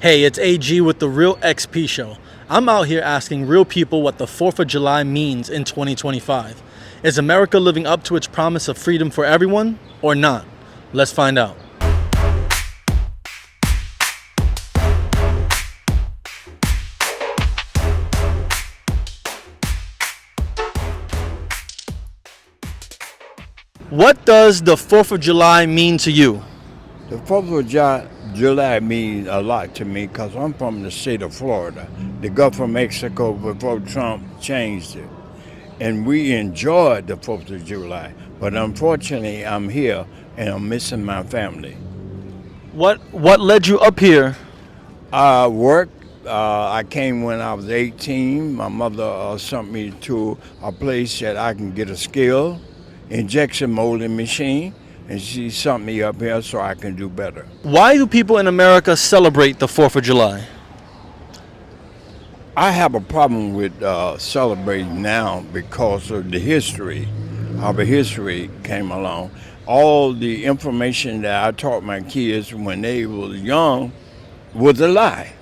Hey, it's AG with the Real XP Show. I'm out here asking real people what the 4th of July means in 2025. Is America living up to its promise of freedom for everyone or not? Let's find out. What does the 4th of July mean to you? The 4th of July means a lot to me because I'm from the state of Florida, the Gulf of Mexico before Trump changed it. And we enjoyed the 4th of July, but unfortunately I'm here and I'm missing my family. What led you up here? I worked. I came when I was 18. My mother sent me to a place that I can get a skill, injection molding machine, and she sent me up here so I can do better. Why do people in America celebrate the 4th of July? I have a problem with celebrating now because of the history. Our history came along. All the information that I taught my kids when they were young was a lie.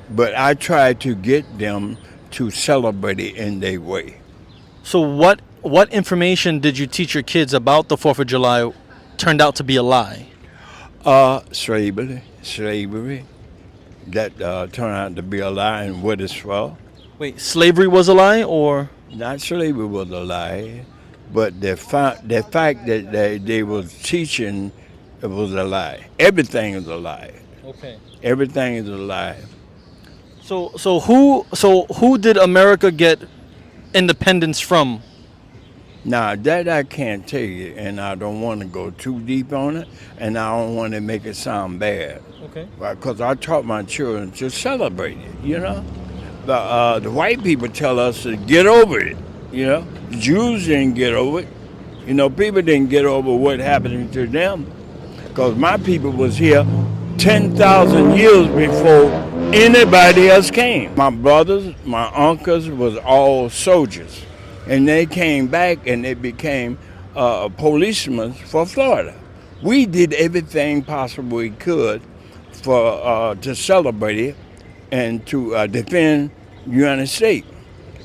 But I tried to get them to celebrate it in their way. So what information did you teach your kids about the 4th of July turned out to be a lie? Slavery. That turned out to be a lie and what it's for. Wait, slavery was a lie or? Not slavery was a lie, but the fact that they was teaching it was a lie. Everything is a lie. Okay. Everything is a lie. So who did America get independence from? Now that I can't tell you, and I don't want to go too deep on it, and I don't want to make it sound bad. Okay. Because I taught my children to celebrate it, you know. The white people tell us to get over it, you know. The Jews didn't get over it. You know, people didn't get over what happened to them. Because my people was here 10,000 years before anybody else came. My brothers, my uncles was all soldiers. And they came back and they became policemen for Florida. We did everything possible we could for to celebrate it and to defend the United States.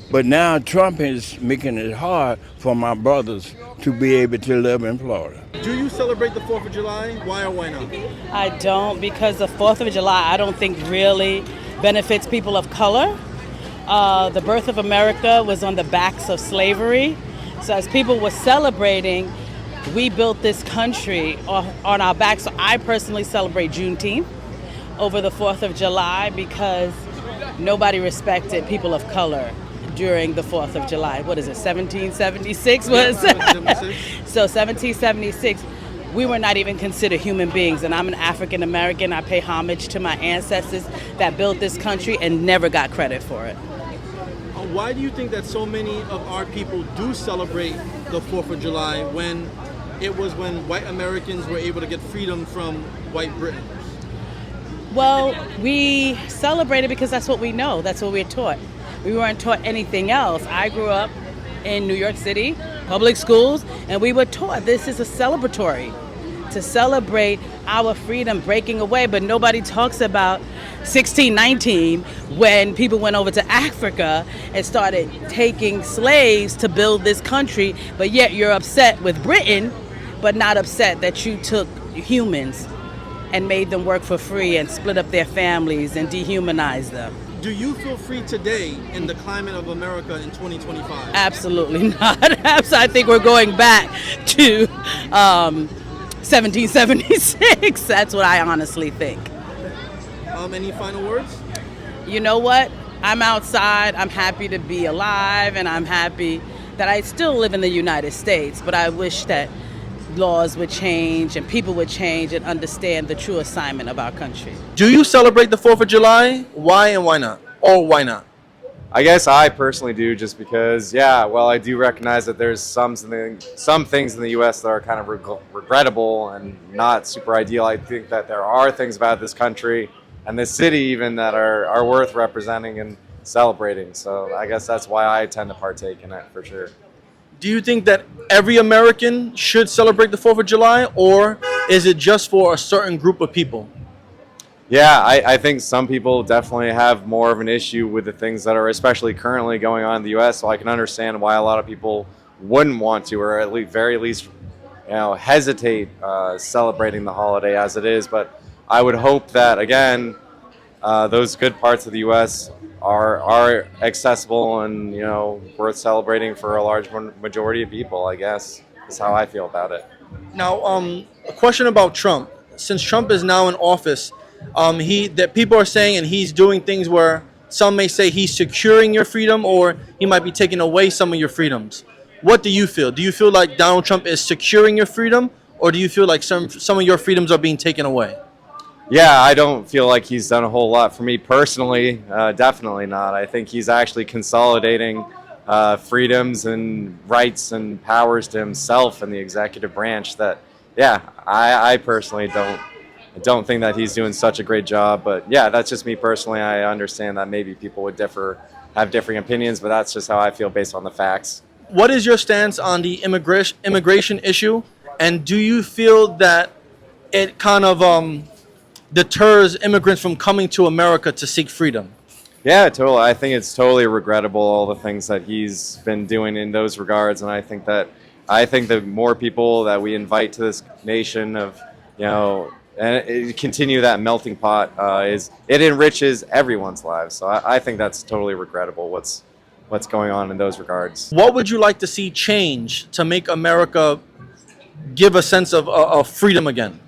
But now Trump is making it hard for my brothers to be able to live in Florida. Do you celebrate the 4th of July? Why or why not? I don't, because the 4th of July I don't think really benefits people of color. The birth of America was on the backs of slavery. So as people were celebrating, we built this country on our backs. So I personally celebrate Juneteenth over the 4th of July because nobody respected people of color during the 4th of July. What is it, 1776 was? So 1776, we were not even considered human beings. And I'm an African American. I pay homage to my ancestors that built this country and never got credit for it. Why do you think that so many of our people do celebrate the 4th of July when it was when white Americans were able to get freedom from white Britain? Well, we celebrate it because that's what we know. That's what we're taught. We weren't taught anything else. I grew up in New York City, public schools, and we were taught this is a celebratory to celebrate our freedom breaking away, but nobody talks about 1619 when people went over to Africa and started taking slaves to build this country, but yet you're upset with Britain, but not upset that you took humans and made them work for free and split up their families and dehumanized them. Do you feel free today in the climate of America in 2025? Absolutely not. I think we're going back to 1776. That's what I honestly think. Any final words? You know what? I'm outside. I'm happy to be alive, and I'm happy that I still live in the United States, but I wish that laws would change and people would change and understand the true assignment of our country. Do you celebrate the 4th of July? Why and why not? Or why not? I guess I personally do, just because, I do recognize that there's some things in the U.S. that are kind of regrettable and not super ideal. I think that there are things about this country and this city even that are worth representing and celebrating. So I guess that's why I tend to partake in it for sure. Do you think that every American should celebrate the 4th of July, or is it just for a certain group of people? Yeah, I think some people definitely have more of an issue with the things that are especially currently going on in the U.S. So I can understand why a lot of people wouldn't want to, or at least very least, hesitate celebrating the holiday as it is. But I would hope that again, those good parts of the U.S. are accessible and worth celebrating for a large majority of people. I guess is how I feel about it. Now, a question about Trump. Since Trump is now in office, he that people are saying, and he's doing things where some may say he's securing your freedom, or he might be taking away some of your freedoms. What do you feel? Do you feel like Donald Trump is securing your freedom, or do you feel like some of your freedoms are being taken away? Yeah, I don't feel like he's done a whole lot for me personally. Definitely not. I think he's actually consolidating freedoms and rights and powers to himself in the executive branch. That, yeah, I personally don't think that he's doing such a great job. But yeah, that's just me personally. I understand that maybe people would have differing opinions, but that's just how I feel based on the facts. What is your stance on the immigration issue, and do you feel that it kind of deters immigrants from coming to America to seek freedom? Yeah, totally. I think it's totally regrettable all the things that he's been doing in those regards, and I think the more people that we invite to this nation of, and continue that melting pot it enriches everyone's lives. So I think that's totally regrettable. What's going on in those regards? What would you like to see change to make America give a sense of freedom again?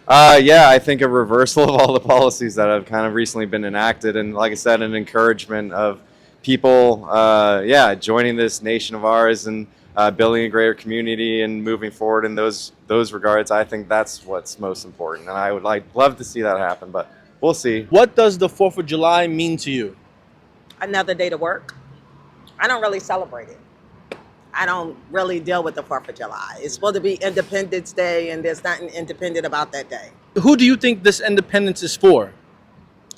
Yeah, I think a reversal of all the policies that have kind of recently been enacted, and like I said, an encouragement of people, joining this nation of ours and building a greater community and moving forward in those regards. I think that's what's most important, and I would love to see that happen, but we'll see. What does the 4th of July mean to you? Another day to work. I don't really celebrate it. I don't really deal with the 4th of July. It's supposed to be Independence Day, and there's nothing independent about that day. Who do you think this independence is for?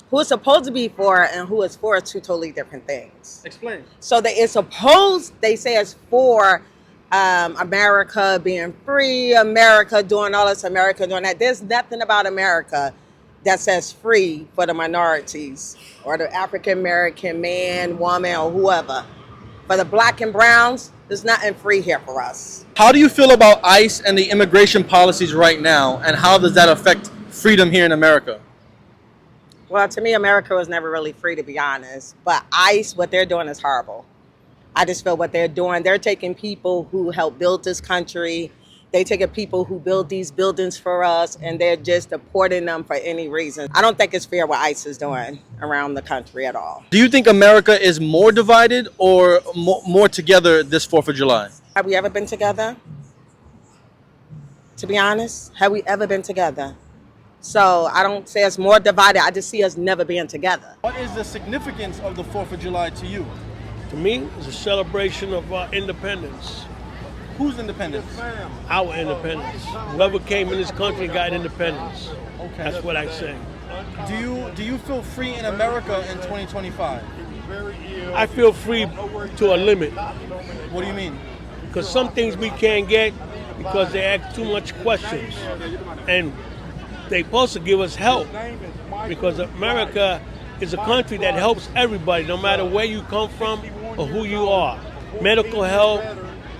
Who it's supposed to be for and who it's for are two totally different things. Explain. So they say it's for America being free, America doing all this, America doing that. There's nothing about America that says free for the minorities or the African American man, woman, or whoever. For the black and browns, there's nothing free here for us. How do you feel about ICE and the immigration policies right now, and how does that affect freedom here in America? Well, to me, America was never really free, to be honest. But ICE, what they're doing is horrible. I just feel what they're doing. They're taking people who helped build this country. They taking people who build these buildings for us, and they're just deporting them for any reason. I don't think it's fair what ICE is doing around the country at all. Do you think America is more divided or more together this 4th of July? Have we ever been together? To be honest, have we ever been together? So I don't say it's more divided. I just see us never being together. What is the significance of the 4th of July to you? To me, it's a celebration of our independence. Whose independence? Our independence. Whoever came in this country got independence. Okay. That's what I say. Do you feel free in America in 2025? I feel free to a limit, What do you mean? because some things we can't get because they ask too much questions. And they supposed to give us help, because America is a country that helps everybody, no matter where you come from or who you are. Medical help,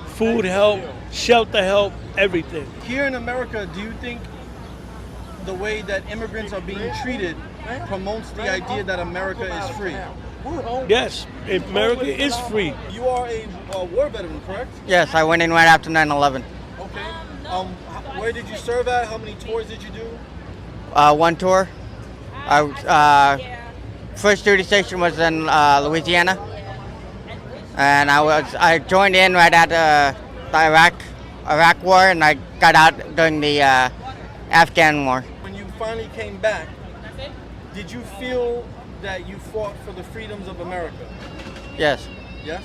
food help, shelter help, everything. Here in America, do you think the way that immigrants are being treated promotes the idea that America is free? Yes, America is free. You are a war veteran, correct? Yes, I went in right after 9/11. Okay. Where did you serve at? How many tours did you do? One tour. First duty station was in Louisiana, and I joined in right at the Iraq War, and I got out during the Afghan War. When you finally came back, did you feel that you fought for the freedoms of America? Yes. Yes.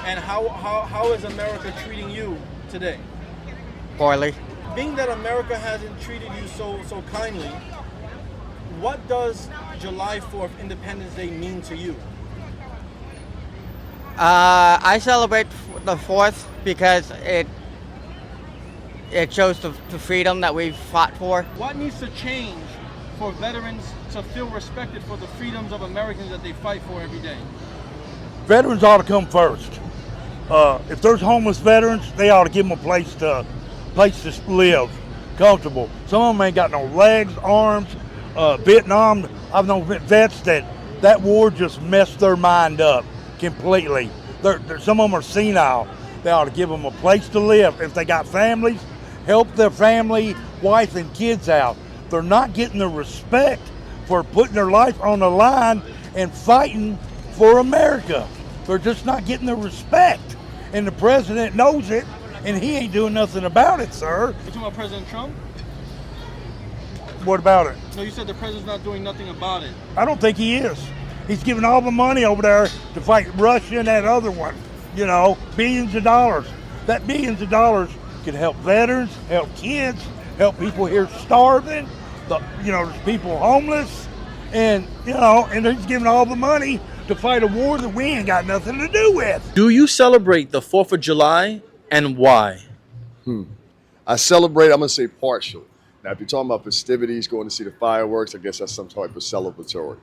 And how is America treating you today? Poorly. Being that America hasn't treated you so kindly, what does July 4th, Independence Day, mean to you? I celebrate the 4th because it shows the freedom that we've fought for. What needs to change for veterans to feel respected for the freedoms of Americans that they fight for every day? Veterans ought to come first. If there's homeless veterans, they ought to give them a place to live, comfortable. Some of them ain't got no legs, arms. Vietnam, I've known vets that war just messed their mind up completely. Some of them are senile. They ought to give them a place to live. If they got families, help their family, wife, and kids out. They're not getting the respect for putting their life on the line and fighting for America. They're just not getting the respect. And the president knows it, and he ain't doing nothing about it, sir. You talking about President Trump? What about it? No, you said the president's not doing nothing about it. I don't think he is. He's giving all the money over there to fight Russia and that other one. You know, billions of dollars. That billions of dollars could help veterans, help kids, help people here starving. There's people homeless, and he's giving all the money to fight a war that we ain't got nothing to do with. Do you celebrate the 4th of July, and why? I celebrate, I'm going to say partial. Now, if you're talking about festivities, going to see the fireworks, I guess that's some type of celebratory.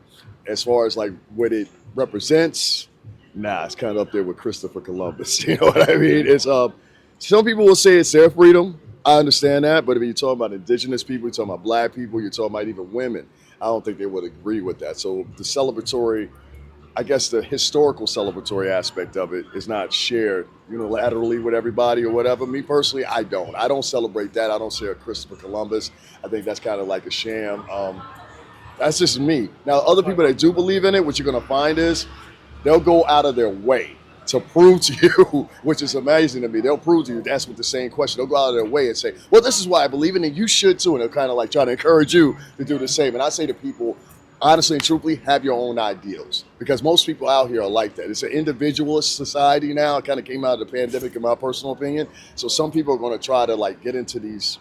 As far as like what it represents, it's kind of up there with Christopher Columbus. You know what I mean? It's some people will say it's their freedom. I understand that, but if you're talking about indigenous people, you're talking about black people, you're talking about even women, I don't think they would agree with that. So the celebratory, I guess the historical celebratory aspect of it is not shared unilaterally with everybody or whatever. Me personally, I don't celebrate that. I don't share Christopher Columbus. I think that's kind of like a sham. That's just me. Now, other people that do believe in it, what you're going to find is they'll go out of their way to prove to you, which is amazing to me. They'll prove to you, that's with the same question. They'll go out of their way and say, well, this is why I believe in it. You should too. And they'll kind of like try to encourage you to do the same. And I say to people, honestly and truthfully, have your own ideals, because most people out here are like that. It's an individualist society now. It kind of came out of the pandemic, in my personal opinion. So some people are going to try to like get into these,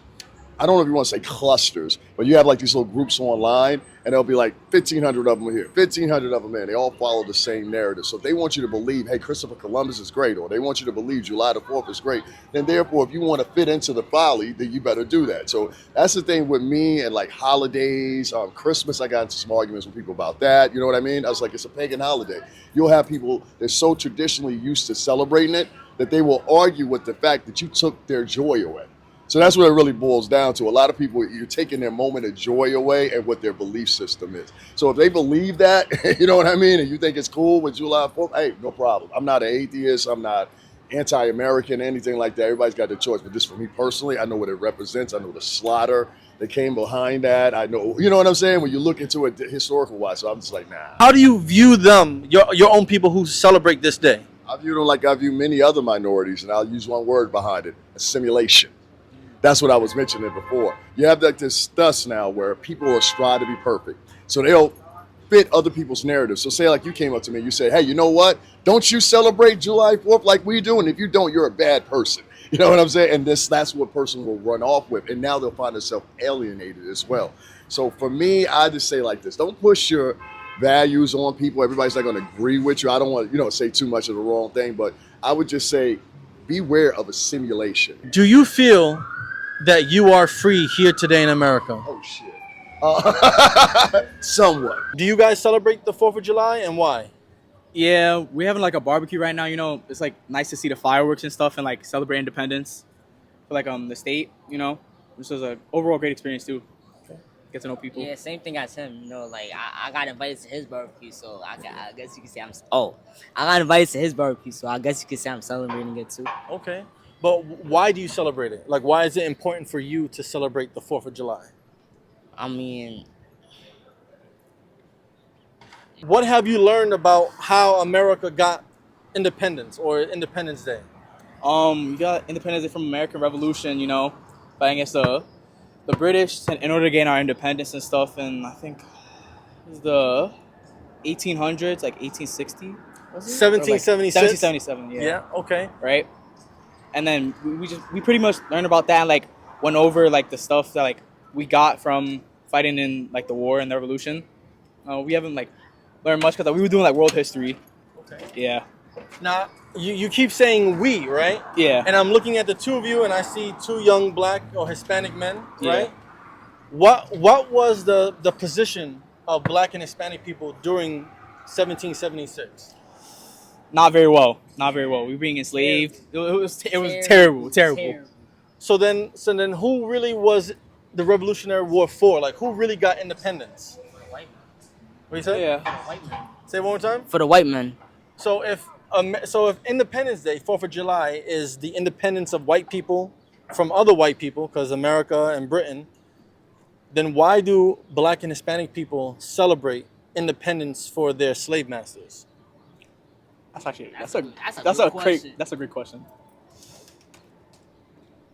I don't know if you want to say clusters, but you have like these little groups online, and there'll be like 1,500 of them here, 1,500 of them there. They all follow the same narrative. So if they want you to believe, hey, Christopher Columbus is great, or they want you to believe July the 4th is great, then therefore, if you want to fit into the folly, then you better do that. So that's the thing with me and like holidays, Christmas, I got into some arguments with people about that. You know what I mean? I was like, it's a pagan holiday. You'll have people that's so traditionally used to celebrating it that they will argue with the fact that you took their joy away. So that's what it really boils down to. A lot of people, you're taking their moment of joy away and what their belief system is. So if they believe that, you know what I mean, and you think it's cool with July 4th, hey, no problem. I'm not an atheist. I'm not anti-American, anything like that. Everybody's got their choice. But just for me personally, I know what it represents. I know the slaughter that came behind that. I know, you know what I'm saying, when you look into it historical-wise. So I'm just like, nah. How do you view them, your own people who celebrate this day? I view them like I view many other minorities, and I'll use one word behind it: assimilation. That's what I was mentioning before. You have like this dust now where people are striving to be perfect. So they'll fit other people's narratives. So say like you came up to me and you said, hey, you know what? Don't you celebrate July 4th like we do? And if you don't, you're a bad person. You know what I'm saying? And that's what person will run off with. And now they'll find themselves alienated as well. So for me, I just say like this: don't push your values on people. Everybody's not going to agree with you. I don't want to, say too much of the wrong thing, but I would just say beware of a simulation. Do you feel that you are free here today in America? Oh, shit. Somewhat. Do you guys celebrate the 4th of July, and why? Yeah, we're having like a barbecue right now. It's like nice to see the fireworks and stuff and like celebrate independence for like the state, This was an overall great experience too. Get to know people. Yeah, same thing as him. Like I got invited to his barbecue, so I guess you could say I got invited to his barbecue, so I guess you could say I'm celebrating it too. Okay. But why do you celebrate it? Like, why is it important for you to celebrate the 4th of July? I mean, what have you learned about how America got independence or Independence Day? We got Independence Day from American Revolution, fighting against the British in order to gain our independence and stuff. And I think it was the 1800s, like 1860, was it? 1776? 1777, yeah. Yeah, okay. Right? And then we pretty much learned about that and like went over like the stuff that like we got from fighting in like the war and the revolution. We haven't like learned much because we were doing like world history. Okay. Yeah. Now you keep saying we, right? Yeah. And I'm looking at the two of you, and I see two young black or Hispanic men, right? What was the position of Black and Hispanic people during 1776? Not very well. Not very well. We were being enslaved. It was terrible. So then, who really was the Revolutionary War for? Like, who really got independence? What you say? Yeah. Say it one more time. For the white men. So if Independence Day, 4th of July, is the independence of white people from other white people, because America and Britain, then why do Black and Hispanic people celebrate independence for their slave masters? That's a great question.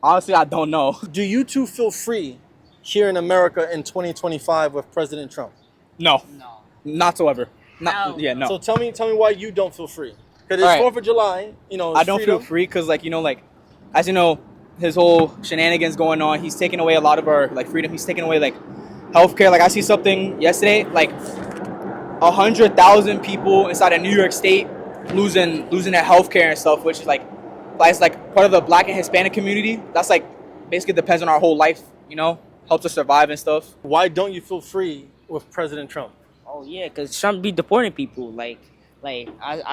Honestly, I don't know. Do you two feel free here in America in 2025 with President Trump? No. No. Not so ever. No. Yeah, no. So tell me why you don't feel free. Because it's All right. 4th of July, it's I don't freedom. feel free because, as you know, his whole shenanigans going on. He's taking away a lot of our freedom. He's taking away healthcare. I see something yesterday, 100,000 people inside of New York State losing their healthcare and stuff, which is it's part of the Black and Hispanic community. That's basically depends on our whole life. Helps us survive and stuff. Why don't you feel free with President Trump? Oh yeah, because Trump be deporting people. I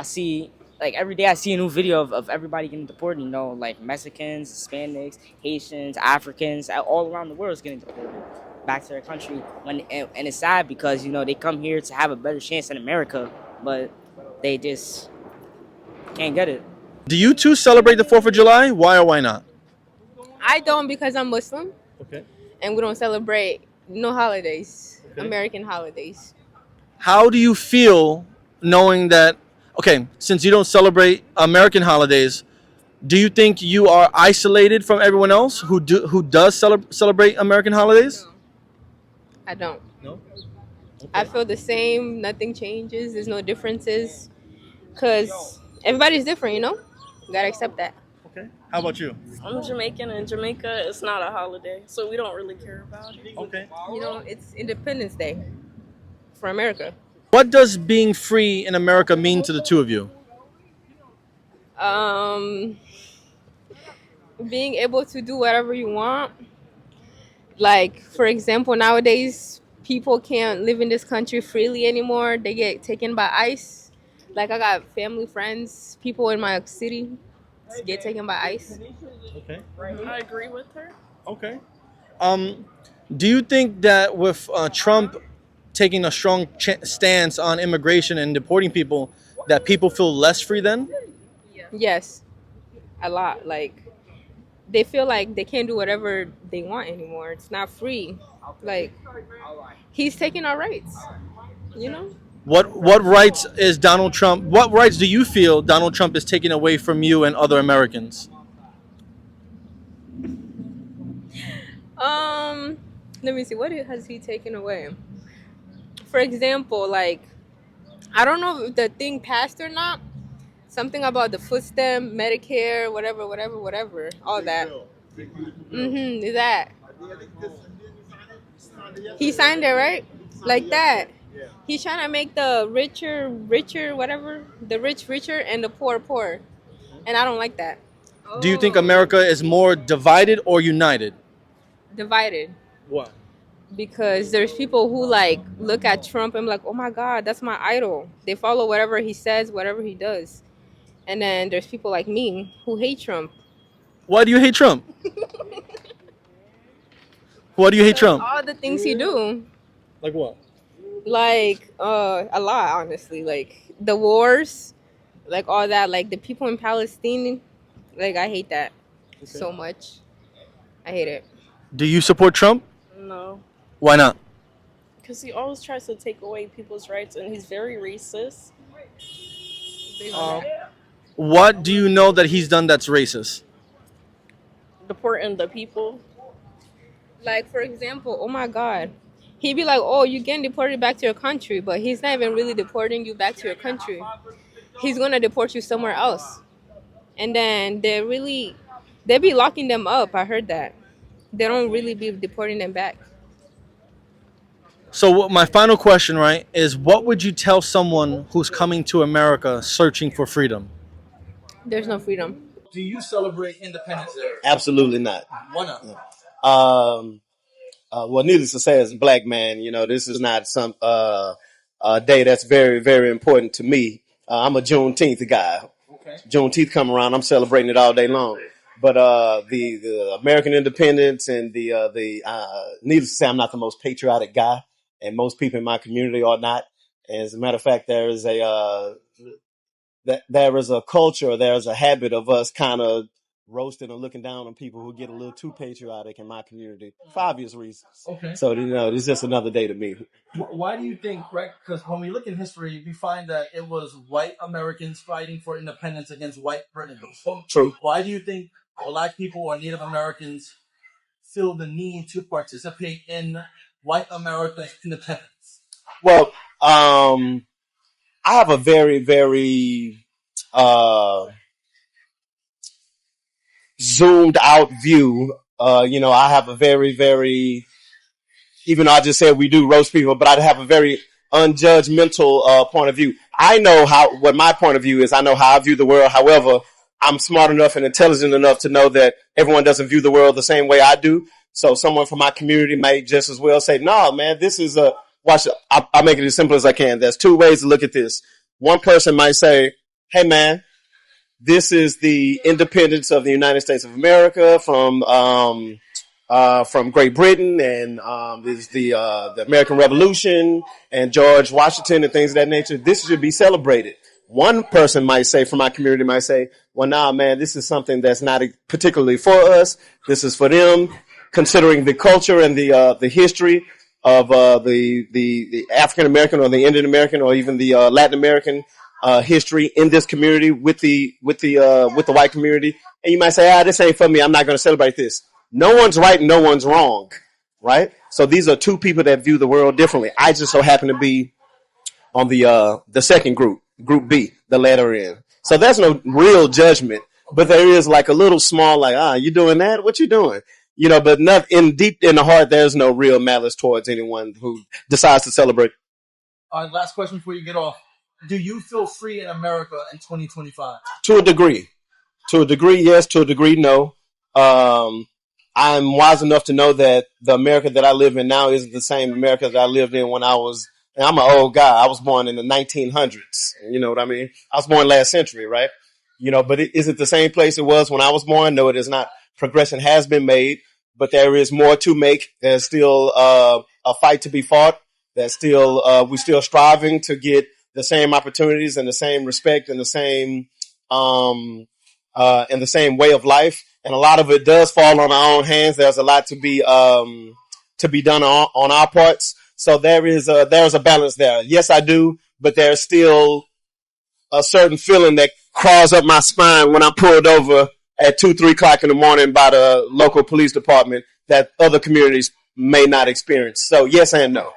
see every day I see a new video of everybody getting deported. Mexicans, Hispanics, Haitians, Africans, all around the world is getting deported back to their country. And it's sad because they come here to have a better chance in America, but they just can't get it. Do you two celebrate the 4th of July? Why or why not? I don't because I'm Muslim Okay. and we don't celebrate no holidays, American holidays. How do you feel knowing that, since you don't celebrate American holidays, do you think you are isolated from everyone else who does celebrate American holidays? No, I don't. No? I feel the same. Nothing changes. There's no differences because everybody's different, You gotta accept that. Okay. How about you? I'm Jamaican, and Jamaica is not a holiday, so we don't really care about it. Okay. It's Independence Day for America. What does being free in America mean to the two of you? Being able to do whatever you want. For example, nowadays people can't live in this country freely anymore. They get taken by ICE. I got family, friends, people in my city get taken by ICE. Okay. I agree with her. Okay. Do you think that with Trump taking a strong stance on immigration and deporting people, that people feel less free then? Yes, a lot. They feel like they can't do whatever they want anymore. It's not free. He's taking our rights. What rights is Donald Trump? What rights do you feel Donald Trump is taking away from you and other Americans? Let me see. What has he taken away? For example, I don't know if the thing passed or not. Something about the food stamp, Medicare, whatever, all that. That. He signed it, right? Like that. He's trying to make the richer, whatever. The rich richer and the poor poor. And I don't like that. Do you think America is more divided or united? Divided. Why? Because there's people who look at Trump and oh my God, that's my idol. They follow whatever he says, whatever he does. And then there's people like me who hate Trump. Why do you hate Trump? Why do you hate Trump? All the things he do. Like what? A lot, honestly. The wars, all that. The people in Palestine, I hate that so much. I hate it. Do you support Trump? No, Why not? because he always tries to take away people's rights, and he's very racist. What do you know that he's done that's racist? Deporting the people. For example, oh my God. He'd be like, oh, you're getting deported back to your country, but he's not even really deporting you back to your country. He's going to deport you somewhere else. And then they be locking them up. I heard that. They don't really be deporting them back. So my final question, right, is what would you tell someone who's coming to America searching for freedom? There's no freedom. Do you celebrate Independence Day? Absolutely not. Why not? Well, needless to say, as a black man, this is not some day that's very, very important to me. I'm a Juneteenth guy. Okay. Juneteenth come around, I'm celebrating it all day long. But the American independence and the needless to say, I'm not the most patriotic guy, and most people in my community are not. As a matter of fact, there is a culture, there's a habit of us kind of roasting and looking down on people who get a little too patriotic in my community for obvious reasons. Okay. So it's just another day to me. Why do you think, right? Because when we look in history, we find that it was white Americans fighting for independence against white Britons. True. Why do you think black people or Native Americans feel the need to participate in white America's independence? Well, I have a very, very zoomed out view. I have a very, very, even though I just said we do roast people, but I have a very unjudgmental point of view. I know what my point of view is. I know how I view the world. However, I'm smart enough and intelligent enough to know that everyone doesn't view the world the same way I do. So someone from my community may just as well say, "No, man, this is watch." I'll make it as simple as I can. There's two ways to look at this. One person might say, "Hey, man, this is the independence of the United States of America from Great Britain, and this is the American Revolution and George Washington and things of that nature. This should be celebrated." One person might say, from my community, might say, "Well, nah, man, this is something that's not particularly for us. This is for them." Considering the culture and the history of the African American or the Indian American or even the Latin American history in this community with the white community, and you might say, "This ain't for me. I'm not going to celebrate this." No one's right and no one's wrong, right? So these are two people that view the world differently. I just so happen to be on the second group B, the letter N. So there's no real judgment, but there is like a little small, like, you doing that? What you doing? But not deep in the heart, there's no real malice towards anyone who decides to celebrate. All right, last question before you get off. Do you feel free in America in 2025? To a degree. To a degree, yes. To a degree, no. I'm wise enough to know that the America that I live in now isn't the same America that I lived in when I'm an old guy. I was born in the 1900s. You know what I mean? I was born last century, right? But is it the same place it was when I was born? No, it is not. Progression has been made, but there is more to make. There's still a fight to be fought. There's still we're still striving to get the same opportunities and the same respect and the same way of life. And a lot of it does fall on our own hands. There's a lot to be done on our parts. So there's a balance there. Yes, I do, but there's still a certain feeling that crawls up my spine when I'm pulled over at 2-3 o'clock in the morning by the local police department that other communities may not experience. So yes and no.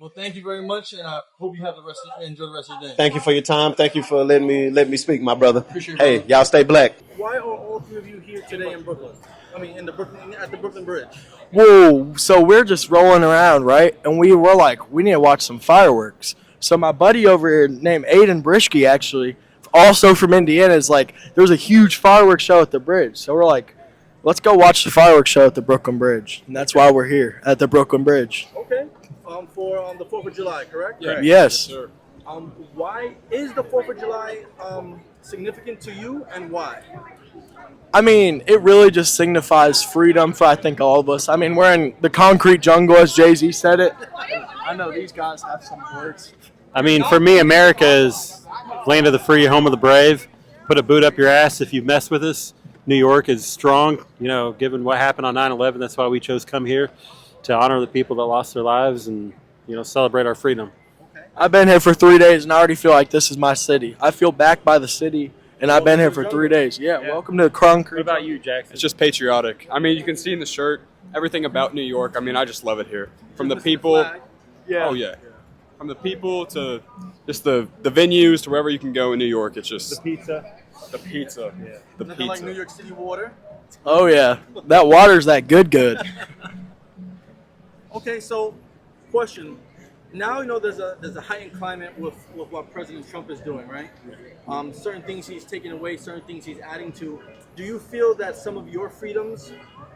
Well, thank you very much, and I hope you enjoy the rest of your day. Thank you for your time. Thank you for letting me speak, my brother. Appreciate it, hey, brother. Y'all stay black. Why are all three of you here today in Brooklyn? I mean, at the Brooklyn Bridge. Whoa, so we're just rolling around, right? And we were like, we need to watch some fireworks. So my buddy over here named Aiden Brishke, actually, also from Indiana, is like, there's a huge fireworks show at the bridge. So we're like, let's go watch the fireworks show at the Brooklyn Bridge. And that's why we're here at the Brooklyn Bridge. Okay. For the 4th of July, correct? Yeah. Yes. Sir. Why is the 4th of July significant to you, and why? I mean, it really just signifies freedom for, I think, all of us. I mean, we're in the concrete jungle, as Jay-Z said it. I know these guys have some words. I mean, for me, America is land of the free, home of the brave. Put a boot up your ass if you mess with us. New York is strong, given what happened on 9/11. That's why we chose to come here, to honor the people that lost their lives and, celebrate our freedom. I've been here for 3 days, and I already feel like this is my city. I feel backed by the city, and I've been here for 3 days. Yeah, welcome to concrete. What about you, Jackson? It's just patriotic. I mean, you can see in the shirt everything about New York. I mean, I just love it here. From the people. Yeah. Oh, yeah. From the people to just the venues to wherever you can go in New York. It's just. The pizza. The pizza. Yeah. The Nothing pizza. like New York City water. Oh, yeah. That water's that good. Okay, so question. Now there's a heightened climate with what President Trump is doing, right? Certain things he's taking away, certain things he's adding to. Do you feel that some of your freedoms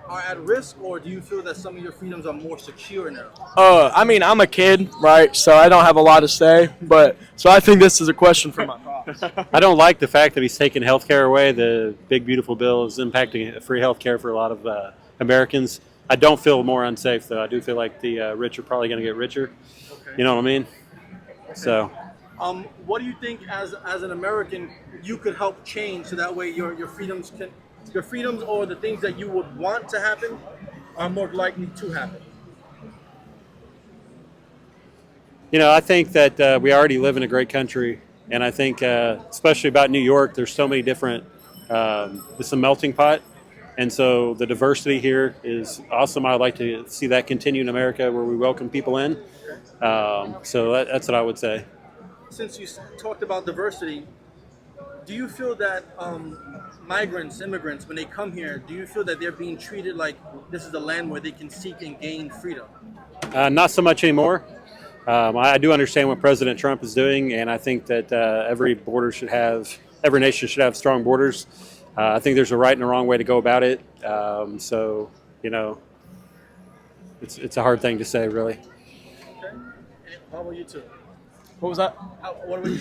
are at risk, or do you feel that some of your freedoms are more secure now? I mean, I'm a kid, right? So I don't have a lot to say, but so I think this is a question for my pops. I don't like the fact that he's taking health care away. The big, beautiful bill is impacting free health care for a lot of Americans. I don't feel more unsafe, though. I do feel like the rich are probably going to get richer. Okay. You know what I mean? So, what do you think, as an American, you could help change so that way your freedoms or the things that you would want to happen are more likely to happen? you know, I think that we already live in a great country, and I think, especially about New York, there's so many different. It's a melting pot, and so the diversity here is awesome. I'd like to see that continue in America, where we welcome people in. So that's what I would say. Since you talked about diversity, do you feel that immigrants, when they come here, do you feel that they're being treated like this is a land where they can seek and gain freedom? Not so much anymore. I do understand what President Trump is doing, and I think that every nation should have strong borders. I think there's a right and a wrong way to go about it. So, you know, it's a hard thing to say, really. Okay. And how about you two? What was that? What about you?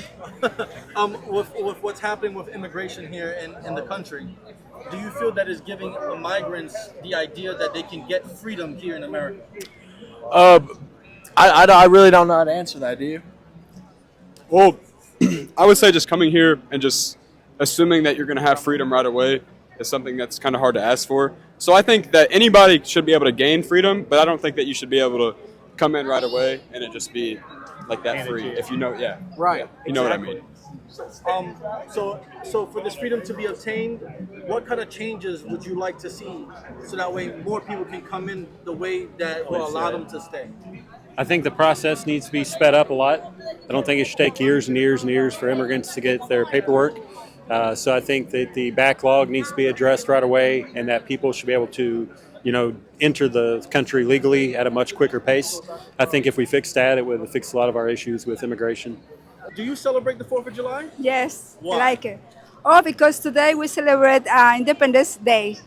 With what's happening with immigration here in the country, do you feel that is giving migrants the idea that they can get freedom here in America? I really don't know how to answer that. Do you? Well, I would say just coming here and just assuming that you're going to have freedom right away is something that's kind of hard to ask for. So I think that anybody should be able to gain freedom, but I don't think that you should be able to come in right away and it just be like that free. If you know, yeah, Right. yeah, you know what I mean. So for this freedom to be obtained, what kind of changes would you like to see so that way more people can come in the way that will allow them to stay? I think the process needs to be sped up a lot. I don't think it should take years and years and years for immigrants to get their paperwork. So I think that the backlog needs to be addressed right away, and that people should be able to, you know, enter the country legally at a much quicker pace. I think if we fix that, it would fix a lot of our issues with immigration. Do you celebrate the 4th of July? Yes, Why? I like it. Oh, because today we celebrate Independence Day,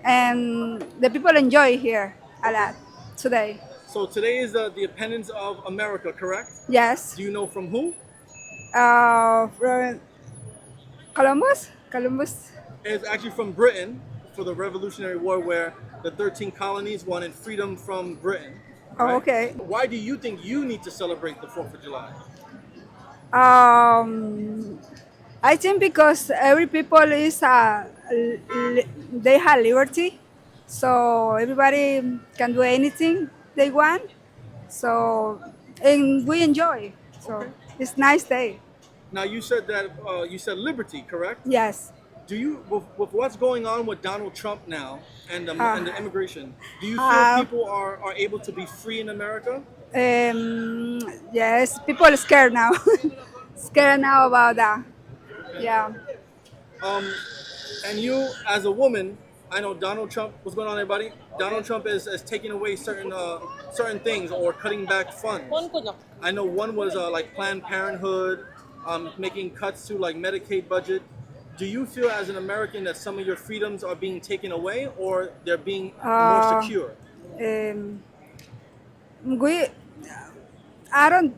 and the people enjoy here a lot today. So today is the independence of America, correct? Yes. Do you know from who? From Columbus. Columbus. It's actually from Britain for the Revolutionary War, where the 13 colonies wanted freedom from Britain. Oh, right? okay. Why do you think you need to celebrate the 4th of July? I think because every people is they have liberty, so everybody can do anything they want. So and we enjoy. So it's nice day. Now you said that you said liberty, correct? Yes. Do you, with what's going on with Donald Trump now and the immigration, do you feel people are able to be free in America? Yes, people are scared now. Scared now about that. Yeah. And you, as a woman, I know Donald Trump. What's going on, everybody? Donald Trump is taking away certain things or cutting back funds. I know one was like Planned Parenthood, making cuts to like Medicaid budget. Do you feel, as an American, that some of your freedoms are being taken away, or they're being more secure? I don't.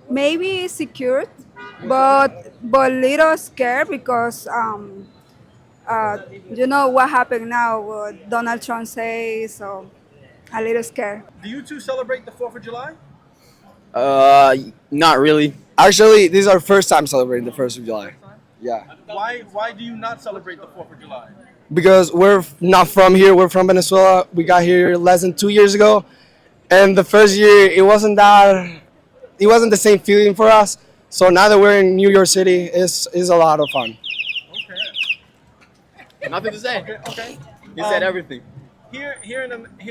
Maybe secured, but little scared because you know what happened now. What Donald Trump says, so a little scared. Do you two celebrate the 4th of July? Not really. Actually, this is our first time celebrating the 1st of July. Yeah. Why do you not celebrate the 4th of July? Because we're not from here. We're from Venezuela. We got here less than 2 years ago, and the first year it wasn't the same feeling for us. So now that we're in New York City, it's a lot of fun. Okay. Nothing to say. Okay. You said everything. Here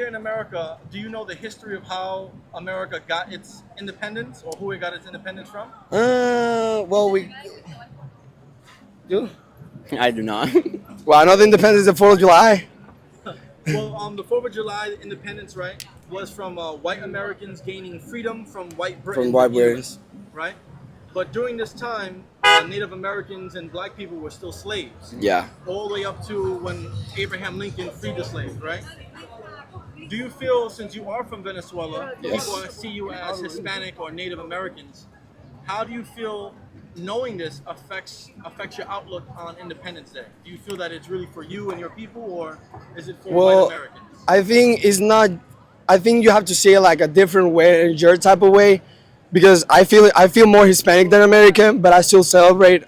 in America, do you know the history of how America got its independence, or who it got its independence from? Well, we do. I do not. Well, I know the independence is the 4th of July. Well, the 4th of July independence, right, was from white Americans gaining freedom from white Britain. From white British. Right? But during this time, Native Americans and black people were still slaves. Yeah. All the way up to when Abraham Lincoln freed the slaves, right? Do you feel, since you are from Venezuela, Yes. people see you as Hispanic or Native Americans, how do you feel knowing this affects your outlook on Independence Day? Do you feel that it's really for you and your people, or is it for white Americans? I think it's not. I think you have to say it like a different way, in your type of way, because I feel more Hispanic than American, but I still celebrate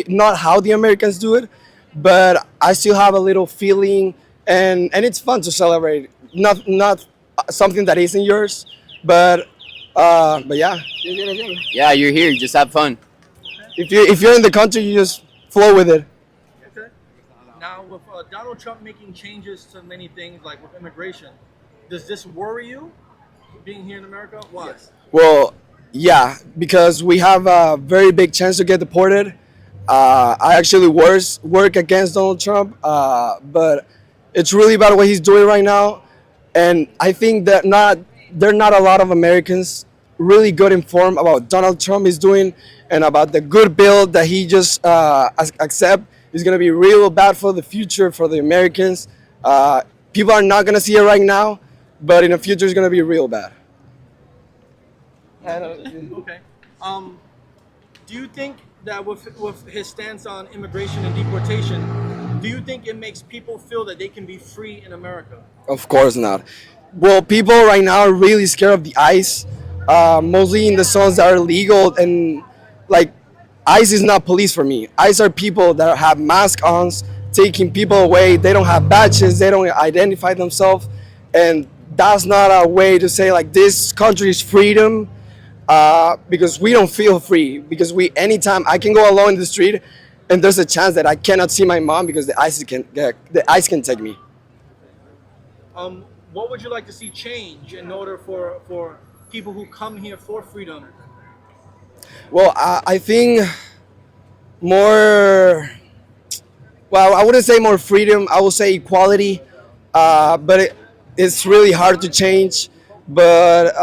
not how the Americans do it, but I still have a little feeling, and it's fun to celebrate. Not something that isn't yours, but yeah. Yeah, you're here. Just have fun. If you're in the country, you just flow with it. Okay. Now, with Donald Trump making changes to many things, like with immigration, does this worry you, being here in America? Why? Yes. Well, yeah, because we have a very big chance to get deported. I actually work against Donald Trump, but it's really about what he's doing right now, and I think that there are not a lot of Americans really good informed about what Donald Trump is doing and about the good bill that he just accept is going to be real bad for the future for the Americans. People are not going to see it right now, but in the future it's going to be real bad. Okay. Do you think that with his stance on immigration and deportation, do you think it makes people feel that they can be free in America? Of course not. Well, people right now are really scared of the ICE, mostly in the zones that are legal, and like ICE is not police for me. ICE are people that have masks on, taking people away. They don't have badges. They don't identify themselves, and that's not a way to say like this country is freedom. Because we don't feel free. Because anytime I can go alone in the street, and there's a chance that I cannot see my mom because the ICE can take me. What would you like to see change in order for people who come here for freedom? Well, I think more. Well, I wouldn't say more freedom. I would say equality, but it's really hard to change. But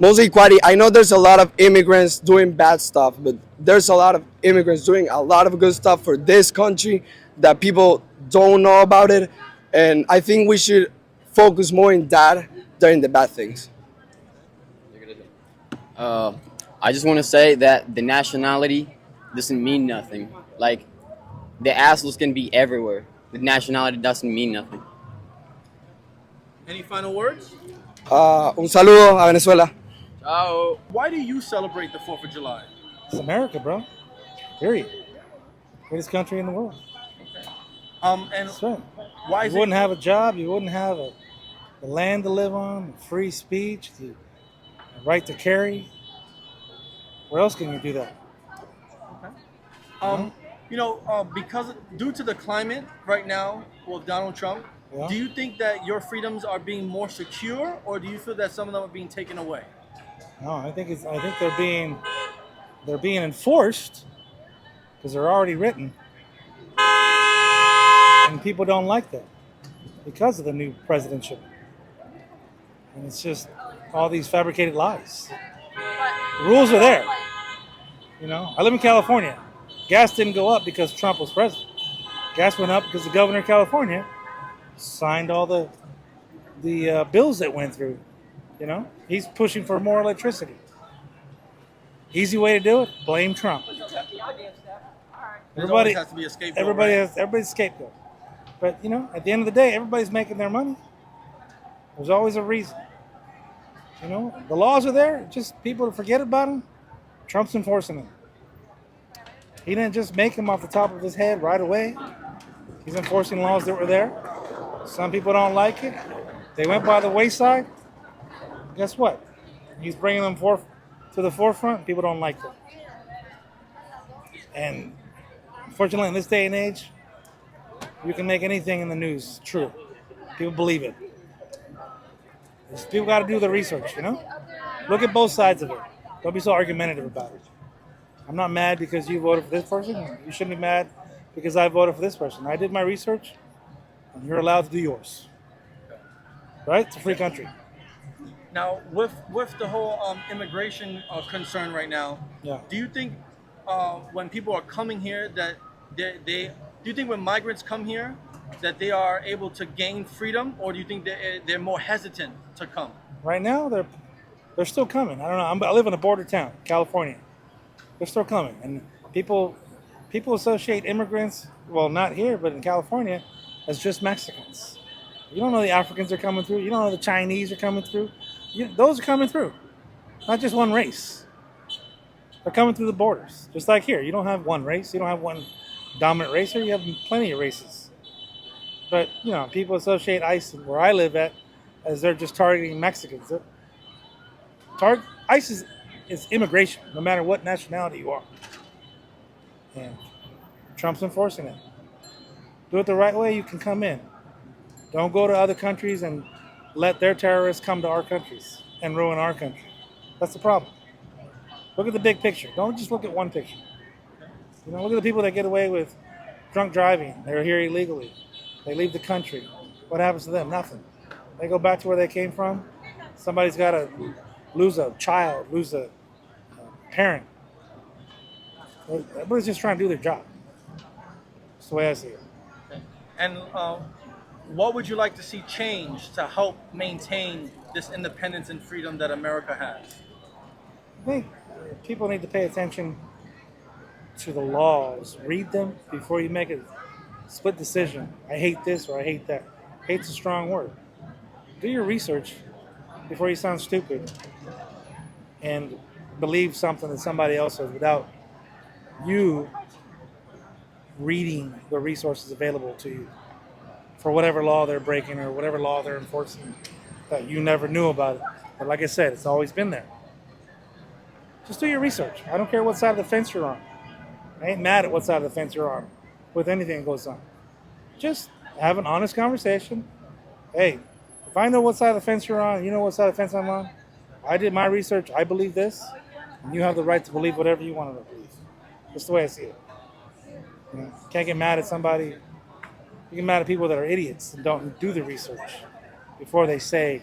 mostly equality. I know there's a lot of immigrants doing bad stuff, but there's a lot of immigrants doing a lot of good stuff for this country that people don't know about it. And I think we should focus more in that than the bad things. I just want to say that the nationality doesn't mean nothing. Like, the assholes can be everywhere. The nationality doesn't mean nothing. Any final words? Un saludo a Venezuela. Ciao. Why do you celebrate the 4th of July? It's America, bro. Period. Greatest country in the world. And That's right. why is You wouldn't have a job. You wouldn't have the land to live on, free speech, the right to carry. Where else can you do that? Because due to the climate right now with Donald Trump, Yeah. do you think that your freedoms are being more secure, or do you feel that some of them are being taken away? No, I think they're being enforced because they're already written, and people don't like that because of the new presidentship. And it's just all these fabricated lies. The rules are there. I live in California. Gas didn't go up because Trump was president. Gas went up because the governor of California signed all the bills that went through. He's pushing for more electricity. Easy way to do it: blame Trump. There always has to be a scapegoat. Everybody's a scapegoat. But at the end of the day, everybody's making their money. There's always a reason. The laws are there. Just people to forget about them. Trump's enforcing them. He didn't just make them off the top of his head right away. He's enforcing laws that were there. Some people don't like it. They went by the wayside. Guess what? He's bringing them to the forefront. People don't like them. And unfortunately, in this day and age, you can make anything in the news true. People believe it. People got to do the research, Look at both sides of it. Don't be so argumentative about it. I'm not mad because you voted for this person. You shouldn't be mad because I voted for this person. I did my research, and you're allowed to do yours. Right? It's a free country. Now, with the whole immigration concern right now, Yeah. do you think when people are coming here that they do you think when migrants come here that they are able to gain freedom, or do you think they're more hesitant to come? Right now, they're still coming. I don't know. I live in a border town, California. They're still coming, and people associate immigrants, well, not here, but in California, as just Mexicans. You don't know the Africans are coming through. You don't know the Chinese are coming through. Those are coming through, not just one race. They're coming through the borders, just like here. You don't have one race. You don't have one dominant race here. You have plenty of races. But people associate ICE where I live at as they're just targeting Mexicans. ICE is immigration, no matter what nationality you are. And Trump's enforcing it. Do it the right way, you can come in. Don't go to other countries and let their terrorists come to our countries and ruin our country. That's the problem. Look at the big picture. Don't just look at one picture. Look at the people that get away with drunk driving. They're here illegally. They leave the country. What happens to them? Nothing. They go back to where they came from. Somebody's got to lose a child, lose a parent. Everybody's just trying to do their job. That's the way I see it. And what would you like to see change to help maintain this independence and freedom that America has? I think people need to pay attention to the laws. Read them before you make a split decision. I hate this or I hate that. Hate's a strong word. Do your research before you sound stupid and believe something that somebody else says without you reading the resources available to you for whatever law they're breaking or whatever law they're enforcing that you never knew about it. But like I said, it's always been there. Just do your research. I don't care what side of the fence you're on. I ain't mad at what side of the fence you're on with anything that goes on. Just have an honest conversation. Hey, if I know what side of the fence you're on, you know what side of the fence I'm on, I did my research, I believe this, and you have the right to believe whatever you want to believe. That's the way I see it. Can't get mad at somebody. You get mad at people that are idiots and don't do the research before they say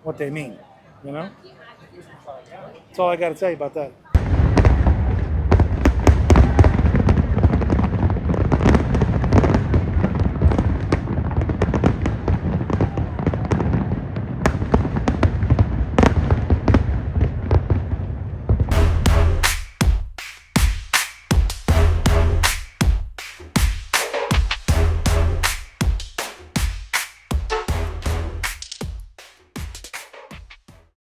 what they mean. That's all I got to tell you about that.